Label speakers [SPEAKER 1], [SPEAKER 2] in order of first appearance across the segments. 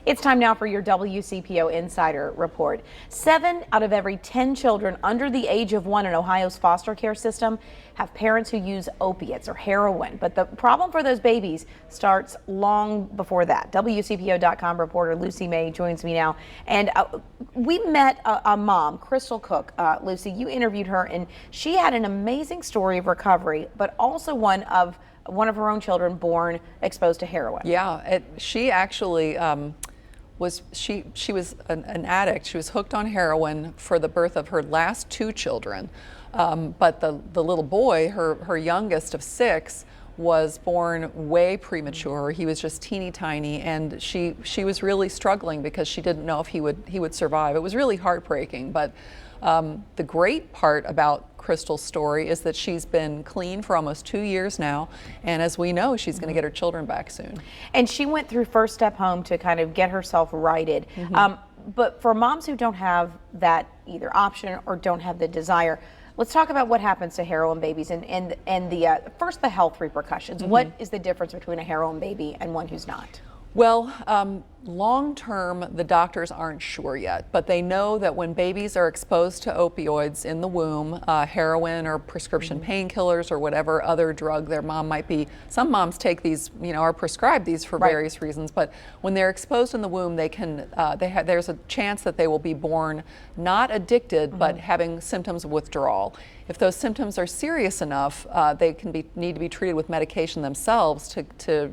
[SPEAKER 1] It's time now for your WCPO Insider Report. 7 out of every 10 children under the age of 1 in Ohio's foster care system have parents who use opiates or heroin. But the problem for those babies starts long before that. WCPO.com reporter Lucy May joins me now. And we met a mom, Crystal Cook. Lucy, you interviewed her, and she had an amazing story of recovery, but also one of her own children born exposed to heroin.
[SPEAKER 2] Yeah, she actually was an addict. She was hooked on heroin for the birth of her last 2 children. But the little boy, her youngest of 6, was born way premature. He was just teeny tiny, and she was really struggling because she didn't know if he would survive. It was really heartbreaking. But the great part about Crystal's story is that she's been clean for almost 2 years now, and as we know, she's going to get her children back soon.
[SPEAKER 1] And she went through First Step Home to kind of get herself righted. But for moms who don't have that either option or don't have the desire, let's talk about what happens to heroin babies and the first, the health repercussions. What is the difference between a heroin baby and one who's not?
[SPEAKER 2] Well, long term, the doctors aren't sure yet, but they know that when babies are exposed to opioids in the womb, heroin or prescription painkillers or whatever other drug their mom might be, some moms take these, are prescribed these for various reasons, but when they're exposed in the womb, there's a chance that they will be born not addicted, but having symptoms of withdrawal. If those symptoms are serious enough, they need to be treated with medication themselves to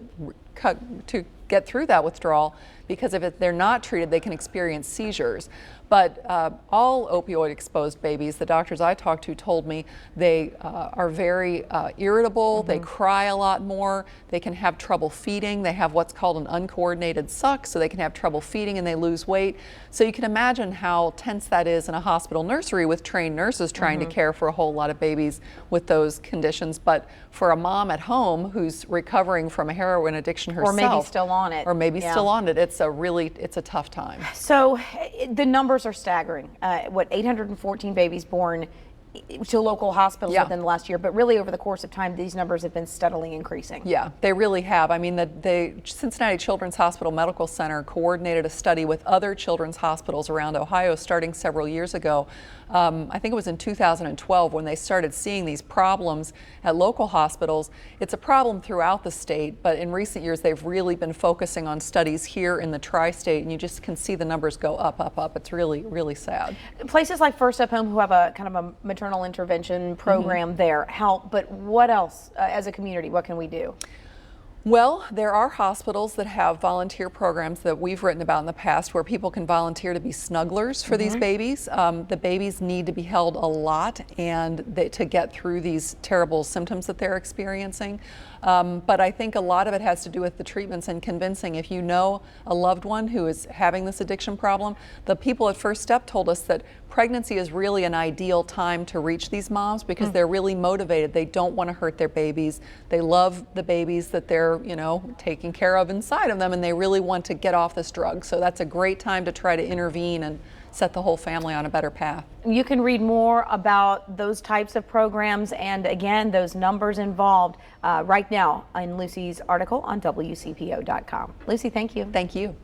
[SPEAKER 2] get through that withdrawal, because if they're not treated, they can experience seizures. But all opioid exposed babies, the doctors I talked to told me, they are very irritable, they cry a lot more, they can have trouble feeding, they have what's called an uncoordinated suck, so they can have trouble feeding and they lose weight. So you can imagine how tense that is in a hospital nursery with trained nurses trying to care for a whole lot of babies with those conditions. But for a mom at home who's recovering from a heroin addiction herself,
[SPEAKER 1] or maybe still on it,
[SPEAKER 2] still on it, it's a tough time.
[SPEAKER 1] So the numbers are staggering. 814 babies born to local hospitals within the last year, but really over the course of time, these numbers have been steadily increasing. Yeah,
[SPEAKER 2] they really have. I mean, the Cincinnati Children's Hospital Medical Center coordinated a study with other children's hospitals around Ohio starting several years ago. I think it was in 2012 when they started seeing these problems at local hospitals. It's a problem throughout the state, but in recent years, they've really been focusing on studies here in the tri-state, and you just can see the numbers go up, up, up. It's really, really sad.
[SPEAKER 1] Places like First Step Home, who have a kind of a maternal intervention program there, help, but what else as a community, what can we do?
[SPEAKER 2] Well, there are hospitals that have volunteer programs that we've written about in the past where people can volunteer to be snugglers for these babies. The babies need to be held a lot and to get through these terrible symptoms that they're experiencing. But I think a lot of it has to do with the treatments and convincing. If you know a loved one who is having this addiction problem, the people at First Step told us that pregnancy is really an ideal time to reach these moms because they're really motivated. They don't want to hurt their babies. They love the babies that they're, taking care of inside of them, and they really want to get off this drug. So that's a great time to try to intervene and set the whole family on a better path.
[SPEAKER 1] You can read more about those types of programs and, again, those numbers involved right now in Lucy's article on WCPO.com. Lucy, thank you.
[SPEAKER 2] Thank you.